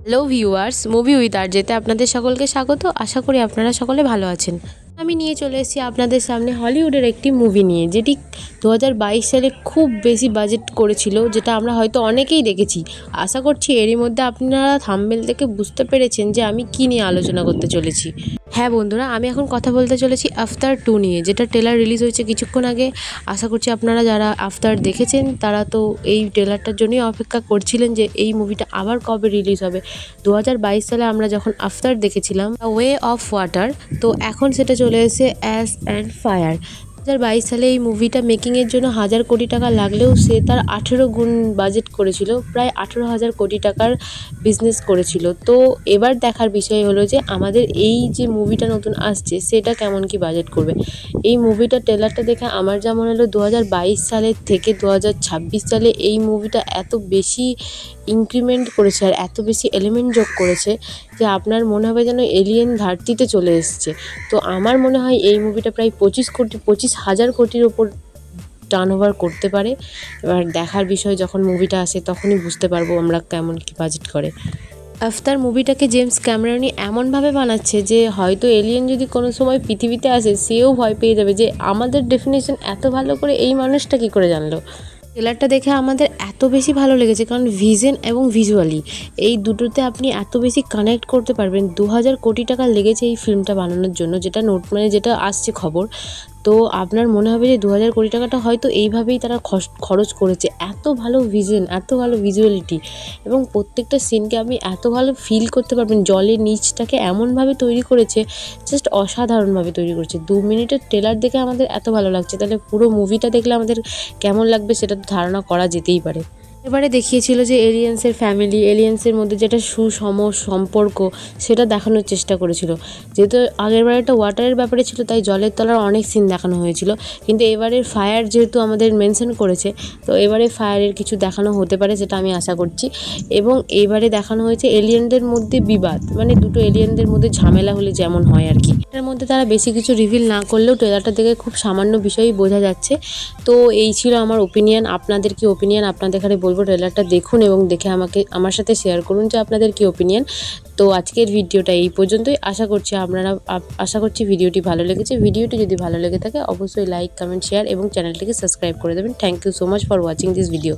Hello viewers, movie with আরজেতে আপনাদের সকলকে স্বাগত। আশা করি আপনারা সকলে ভালো আছেন। আমি নিয়ে চলে এসেছি আপনাদের সামনে হলিউডের একটি মুভি নিয়ে, যেটি 2022 সালে খুব বেশি বাজেট করেছিল, যেটা আমরা হয়তো অনেকেই দেখেছি। আশা করছি এরই মধ্যে আপনারা থাম্বনেল থেকে বুঝতে পেরেছেন যে আমি কী নিয়ে আলোচনা করতে চলেছি। হ্যাঁ বন্ধুরা, আমি এখন কথা বলতে চলেছি আফতার 2 নিয়ে, যেটা ট্রেলার রিলিজ হয়েছে কিছুক্ষণ আগে। আশা করছি আপনারা যারা আফতার দেখেছেন তারা তো এই ট্রেলারটার জন্যই অপেক্ষা করছিলেন যে এই মুভিটা আবার কবে রিলিজ হবে। 2022 সালে আমরা যখন আফতার দেখেছিলাম ওয়ে অফ ওয়াটার, তো এখন সেটা চলে এসেছে অ্যাশ অ্যান্ড ফায়ার। 2022 সালে এই মুভিটা মেকিংয়ের জন্য 1000 কোটি টাকা লাগলেও সে তার 18 গুণ বাজেট করেছিল, প্রায় 18,000 কোটি টাকার বিজনেস করেছিল। তো এবার দেখার বিষয় হলো যে আমাদের এই যে মুভিটা নতুন আসছে সেটা কেমন কি বাজেট করবে। এই মুভিটার ট্রেলারটা দেখে আমার যা মনে হলো 2022 সালের থেকে 2026 সালে এই মুভিটা এত বেশি ইনক্রিমেন্ট করেছে আর এত বেশি এলিমেন্ট যোগ করেছে যে আপনার মনে হবে যেন এলিয়েন ধরতিতে চলে এসছে। তো আমার মনে হয় এই মুভিটা প্রায় 25,000 কোটির ওপর টার্নওভার করতে পারে। এবার দেখার বিষয়, যখন মুভিটা আসে তখনই বুঝতে পারবো আমরা কেমন কি বাজেট করে। আফতার মুভিটাকে জেমস ক্যামেরনই এমনভাবে বানাচ্ছে যে হয়তো এলিয়েন যদি কোনো সময় পৃথিবীতে আসে সেও ভয় পেয়ে যাবে যে আমাদের ডেফিনেশন এত ভালো করে এই মানুষটা কী করে জানলো। ট্রেলারটা দেখে আমাদের এত বেশি ভালো লেগেছে, কারণ ভিশন এবং ভিজুয়ালি এই দুটোতে আপনি এত বেশি কানেক্ট করতে পারবেন। 2000 কোটি টাকা লেগেছে এই ফিল্মটা বানানোর জন্য, যেটা যেটা আসছে খবর। তো আপনার মনে হবে যে 2000 কোটি টাকাটা হয়তো এইভাবেই তারা খরচ করেছে। এত ভালো ভিশন, এত ভালো ভিজুয়ালিটি এবং প্রত্যেকটা সিনকে আপনি এত ভালো ফিল করতে পারবেন। জলের নিচটাকে এমনভাবে তৈরি করেছে, জাস্ট অসাধারণভাবে তৈরি করেছে। 2 মিনিটের ট্রেলার দেখে আমাদের এত ভালো লাগছে, তাহলে পুরো মুভিটা দেখলে আমাদের কেমন লাগবে সেটা তো ধারণা করা যেতেই পারে। এবারে দেখিয়েছিল যে এলিয়েন্সের ফ্যামিলি, এলিয়েন্সের মধ্যে যেটা সুষম সম্পর্ক সেটা দেখানোর চেষ্টা করেছিল। যেহেতু আগেরবার একটা ওয়াটারের ব্যাপারে ছিল তাই জলের তলার অনেক সিন দেখানো হয়েছিল, কিন্তু এবারের ফায়ার যেহেতু আমাদের মেনশন করেছে, তো এবারে ফায়ারের কিছু দেখানো হতে পারে সেটা আমি আশা করছি। এবং এবারে দেখানো হয়েছে এলিয়েনদের মধ্যে বিবাদ, মানে দুটো এলিয়েনদের মধ্যে ঝামেলা হলে যেমন হয় আর কি। এটার মধ্যে তারা বেশি কিছু রিভিল না করলেও ট্রেলারটা দেখে খুব সামান্য বিষয়ই বোঝা যাচ্ছে। তো এই ছিল আমার ওপিনিয়ন। আপনাদের কি ওপিনিয়ন আপনাদের এখানে বলবো। ট্রেলারটা দেখুন এবং দেখে আমার সাথে শেয়ার করুন যে আপনাদের কি ওপিনিয়ন। তো আজকের ভিডিওটা এই পর্যন্তই। আশা করছি ভিডিওটি ভালো লেগেছে। ভিডিওটি যদি ভালো লেগে থাকে অবশ্যই লাইক, কমেন্ট, শেয়ার এবং চ্যানেলটিকে সাবস্ক্রাইব করে দেবেন। Thank you so much for watching this video.